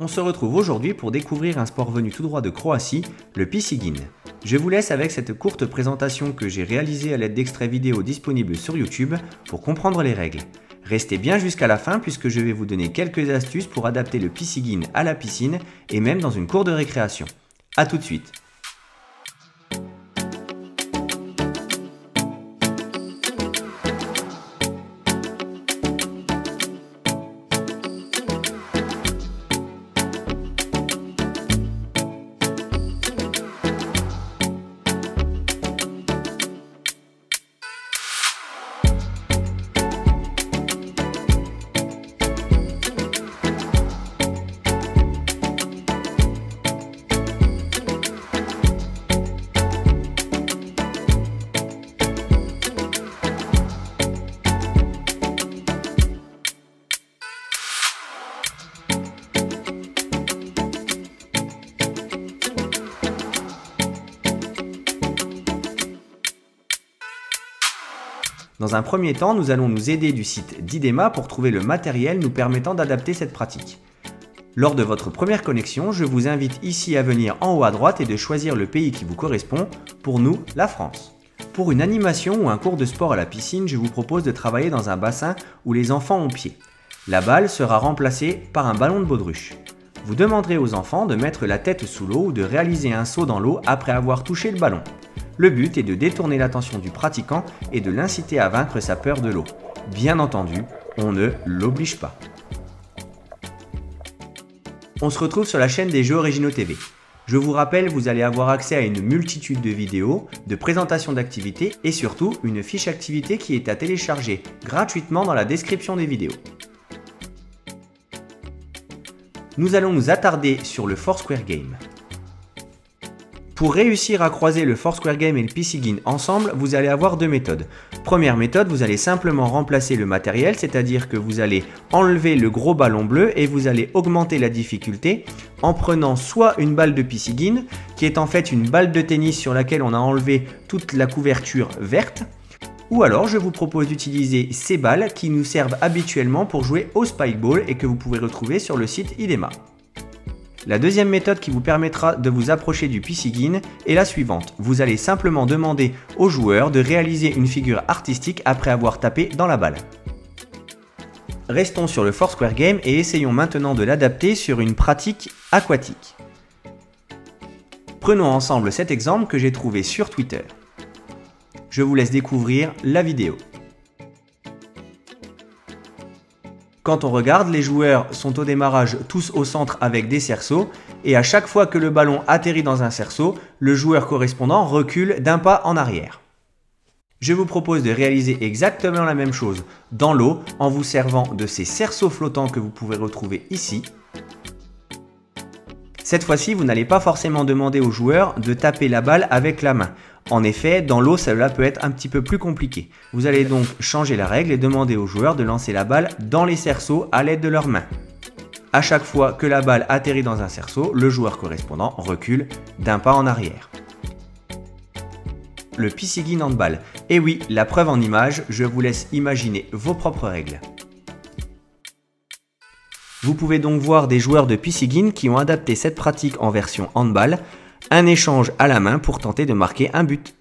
On se retrouve aujourd'hui pour découvrir un sport venu tout droit de Croatie, le piscine. Je vous laisse avec cette courte présentation que j'ai réalisée à l'aide d'extraits vidéo disponibles sur YouTube pour comprendre les règles. Restez bien jusqu'à la fin puisque je vais vous donner quelques astuces pour adapter le piscine à la piscine et même dans une cour de récréation. A tout de suite. Dans un premier temps, nous allons nous aider du site d'IDEMA pour trouver le matériel nous permettant d'adapter cette pratique. Lors de votre première connexion, je vous invite ici à venir en haut à droite et de choisir le pays qui vous correspond, pour nous, la France. Pour une animation ou un cours de sport à la piscine, je vous propose de travailler dans un bassin où les enfants ont pied. La balle sera remplacée par un ballon de baudruche. Vous demanderez aux enfants de mettre la tête sous l'eau ou de réaliser un saut dans l'eau après avoir touché le ballon. Le but est de détourner l'attention du pratiquant et de l'inciter à vaincre sa peur de l'eau. Bien entendu, on ne l'oblige pas. On se retrouve sur la chaîne des Jeux Originaux TV. Je vous rappelle, vous allez avoir accès à une multitude de vidéos, de présentations d'activités et surtout une fiche activité qui est à télécharger gratuitement dans la description des vidéos. Nous allons nous attarder sur le Foursquare Game. Pour réussir à croiser le Foursquare Game et le piscine ensemble, vous allez avoir deux méthodes. Première méthode, vous allez simplement remplacer le matériel, c'est-à-dire que vous allez enlever le gros ballon bleu et vous allez augmenter la difficulté en prenant soit une balle de piscine, qui est en fait une balle de tennis sur laquelle on a enlevé toute la couverture verte, ou alors je vous propose d'utiliser ces balles qui nous servent habituellement pour jouer au Spikeball et que vous pouvez retrouver sur le site IDEMA. La deuxième méthode qui vous permettra de vous approcher du piscine est la suivante. Vous allez simplement demander aux joueurs de réaliser une figure artistique après avoir tapé dans la balle. Restons sur le Foursquare Game et essayons maintenant de l'adapter sur une pratique aquatique. Prenons ensemble cet exemple que j'ai trouvé sur Twitter. Je vous laisse découvrir la vidéo. Quand on regarde, les joueurs sont au démarrage tous au centre avec des cerceaux et à chaque fois que le ballon atterrit dans un cerceau, le joueur correspondant recule d'un pas en arrière. Je vous propose de réaliser exactement la même chose dans l'eau en vous servant de ces cerceaux flottants que vous pouvez retrouver ici. Cette fois-ci, vous n'allez pas forcément demander aux joueurs de taper la balle avec la main. En effet, dans l'eau, cela peut être un petit peu plus compliqué. Vous allez donc changer la règle et demander aux joueurs de lancer la balle dans les cerceaux à l'aide de leurs mains. À chaque fois que la balle atterrit dans un cerceau, le joueur correspondant recule d'un pas en arrière. Le piscine handball. Et oui, la preuve en image, je vous laisse imaginer vos propres règles. Vous pouvez donc voir des joueurs de piscine qui ont adapté cette pratique en version handball. Un échange à la main pour tenter de marquer un but.